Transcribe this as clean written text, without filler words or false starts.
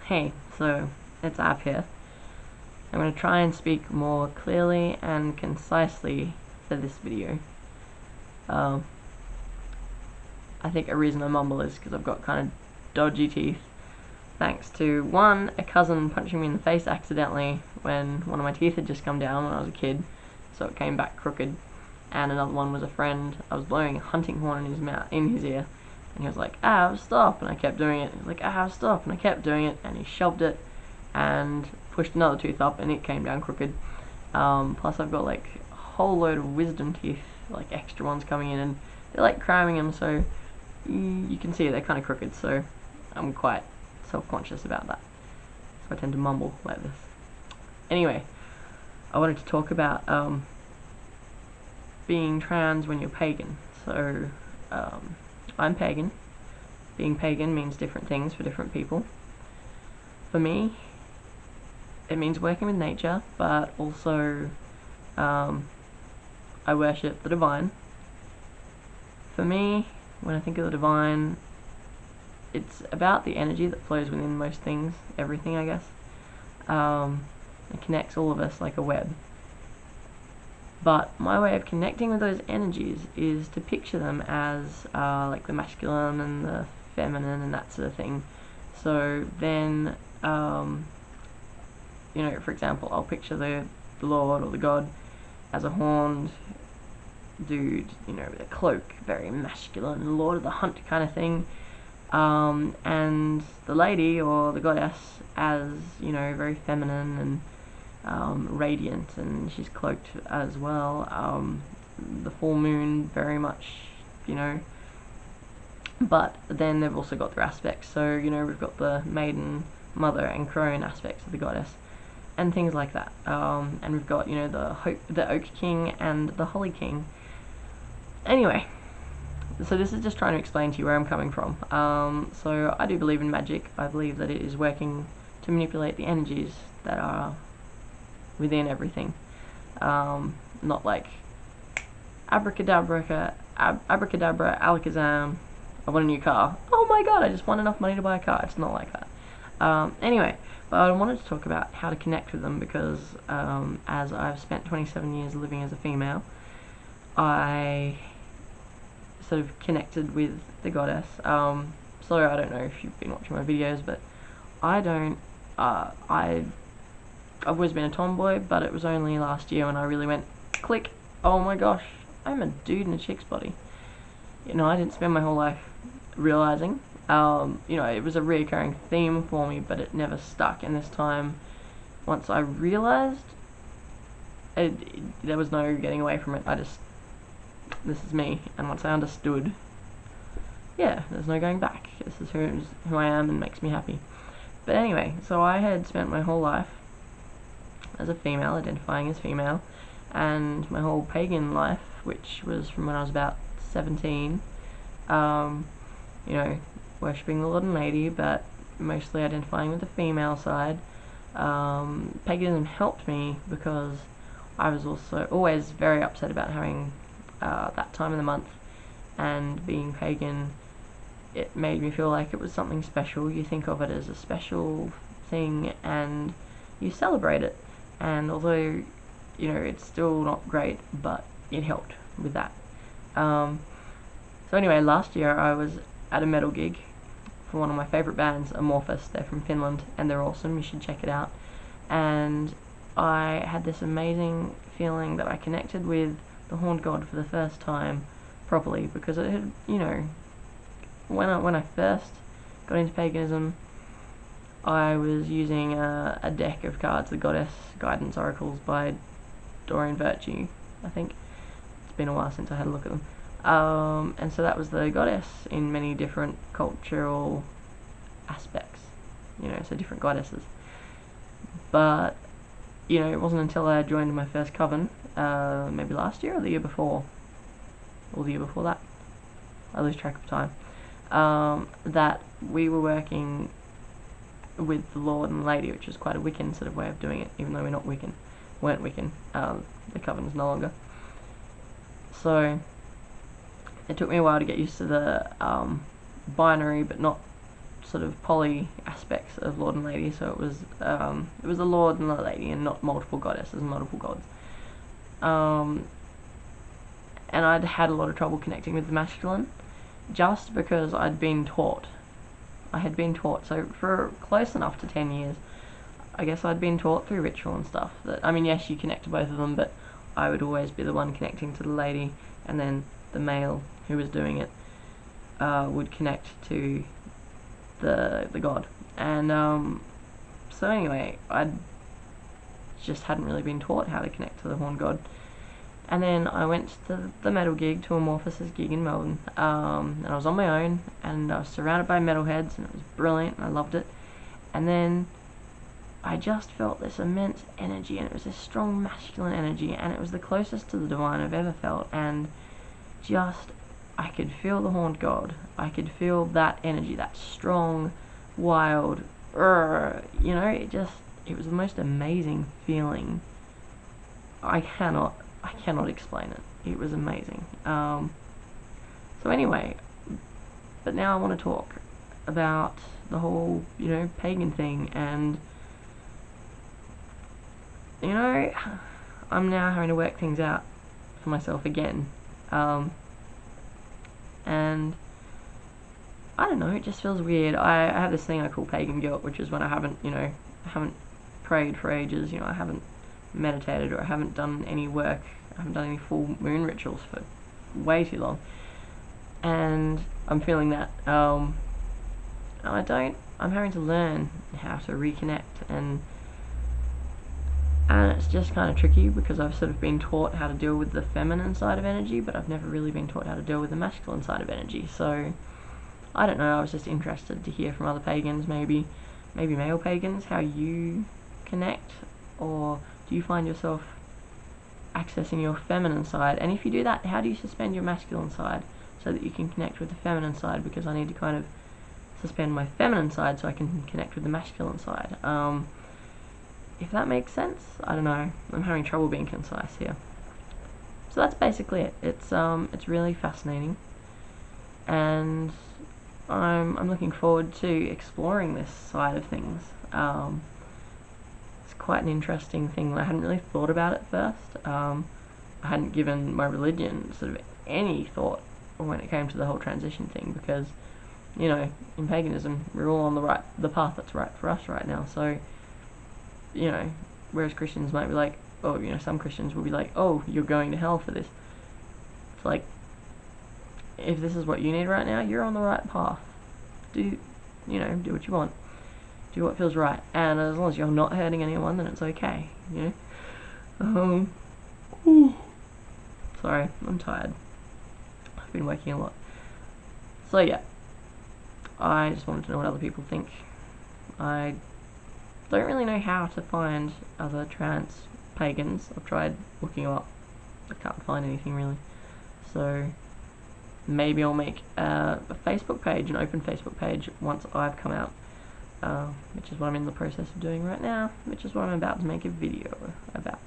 Hey, so it's Ab here. I'm going to try and speak more clearly and concisely for this video. Um, I think a reason I mumble is because I've got kind of dodgy teeth, thanks to one, a cousin punching me in the face accidentally when one of my teeth had just come down when I was a kid, so it came back crooked, and another one was a friend. I was blowing a hunting horn in his ear, and he was like, "Av, stop," and I kept doing it. He was like, "Av, stop," and I kept doing it, and he shoved it and pushed another tooth up, and it came down crooked. Plus I've got like a whole load of wisdom teeth, like extra ones coming in, and they're like cramming them, so you can see they're kind of crooked, so I'm quite self-conscious about that. So I tend to mumble like this. Anyway, I wanted to talk about being trans when you're pagan. So I'm pagan. Being pagan means different things for different people. For me, it means working with nature, but also I worship the divine. For me, when I think of the divine, it's about the energy that flows within most things, everything, I guess. It connects all of us like a web. But my way of connecting with those energies is to picture them as like the masculine and the feminine and that sort of thing. So then, for example, I'll picture the Lord or the God as a horned dude, with a cloak, very masculine, Lord of the Hunt kind of thing. And the lady or the goddess as, very feminine and radiant, and she's cloaked as well. The full moon, very much, but then they've also got their aspects. So, we've got the maiden, mother, and crone aspects of the goddess, and things like that. And we've got, the Oak King and the Holly King. Anyway, so this is just trying to explain to you where I'm coming from. So I do believe in magic. I believe that it is working to manipulate the energies that are within everything. Not like abracadabra, alakazam, I want a new car. Oh my god, I just want enough money to buy a car. It's not like that. Anyway, but I wanted to talk about how to connect with them because as I've spent 27 years living as a female, I sort of connected with the goddess. So I don't know if you've been watching my videos, but I've always been a tomboy, but it was only last year when I really went, click, oh my gosh, I'm a dude in a chick's body. I didn't spend my whole life realizing. It was a reoccurring theme for me, but it never stuck, and this time, once I realized, there was no getting away from it. This is me, and once I understood, yeah, there's no going back. This is who I am and makes me happy. But anyway, so I had spent my whole life as a female, identifying as female, and my whole pagan life, which was from when I was about 17, worshipping the Lord and Lady, but mostly identifying with the female side. Paganism helped me because I was also always very upset about having that time of the month, and being pagan, it made me feel like it was something special. You think of it as a special thing and you celebrate it, and although it's still not great, but it helped with that. So anyway, last year I was at a metal gig for one of my favourite bands, Amorphous. They're from Finland and they're awesome, you should check it out. And I had this amazing feeling that I connected with the horned god for the first time properly, because it had, when I first got into paganism, I was using a deck of cards, the Goddess Guidance Oracles by Dorian Virtue, I think. It's been a while since I had a look at them. And so that was the goddess in many different cultural aspects, so different goddesses. But it wasn't until I joined my first coven, maybe last year or the year before, or the year before that, I lose track of time, that we were working with the Lord and Lady, which is quite a Wiccan sort of way of doing it, even though weren't Wiccan, the coven is no longer. So it took me a while to get used to the binary but not sort of poly aspects of Lord and Lady, so it was a Lord and a Lady, and not multiple goddesses and multiple gods. And I'd had a lot of trouble connecting with the masculine, just because I'd been taught. I had been taught, so for close enough to 10 years, I guess I'd been taught through ritual and stuff that, I mean, yes, you connect to both of them, but I would always be the one connecting to the lady, and then the male who was doing it would connect to the god. And so anyway, I just hadn't really been taught how to connect to the horned god. And then I went to the metal gig, to Amorphous' gig in Melbourne, and I was on my own, and I was surrounded by metalheads, and it was brilliant, and I loved it. And then I just felt this immense energy, and it was this strong masculine energy, and it was the closest to the divine I've ever felt, and just, I could feel the horned god. I could feel that energy, that strong, wild, you know, it was the most amazing feeling. I cannot explain it. It was amazing. So anyway, but now I want to talk about the whole, you know, pagan thing, and, you know, I'm now having to work things out for myself again. And I don't know, it just feels weird. I have this thing I call pagan guilt, which is when I haven't prayed for ages, you know, I haven't meditated, or I haven't done any work, I haven't done any full moon rituals for way too long, and I'm feeling that. I'm having to learn how to reconnect, and it's just kind of tricky, because I've sort of been taught how to deal with the feminine side of energy, but I've never really been taught how to deal with the masculine side of energy. So I don't know, I was just interested to hear from other pagans, maybe male pagans, how you connect, or do you find yourself accessing your feminine side? And if you do that, how do you suspend your masculine side so that you can connect with the feminine side? Because I need to kind of suspend my feminine side so I can connect with the masculine side. If that makes sense, I don't know. I'm having trouble being concise here. So that's basically it. It's really fascinating, and I'm looking forward to exploring this side of things. It's quite an interesting thing. I hadn't really thought about it first. I hadn't given my religion sort of any thought when it came to the whole transition thing, because, you know, in paganism, we're all on the path that's right for us right now. So, you know, whereas Christians might be like, oh, you know, some Christians will be like, oh, you're going to hell for this. It's like, if this is what you need right now, you're on the right path. Do what you want. Do what feels right. And as long as you're not hurting anyone, then it's okay, you know? Sorry, I'm tired. I've been working a lot. So yeah, I just wanted to know what other people think. I don't really know how to find other trans pagans. I've tried looking them up. I can't find anything really. So maybe I'll make a Facebook page, an open Facebook page, once I've come out, which is what I'm in the process of doing right now, which is what I'm about to make a video about.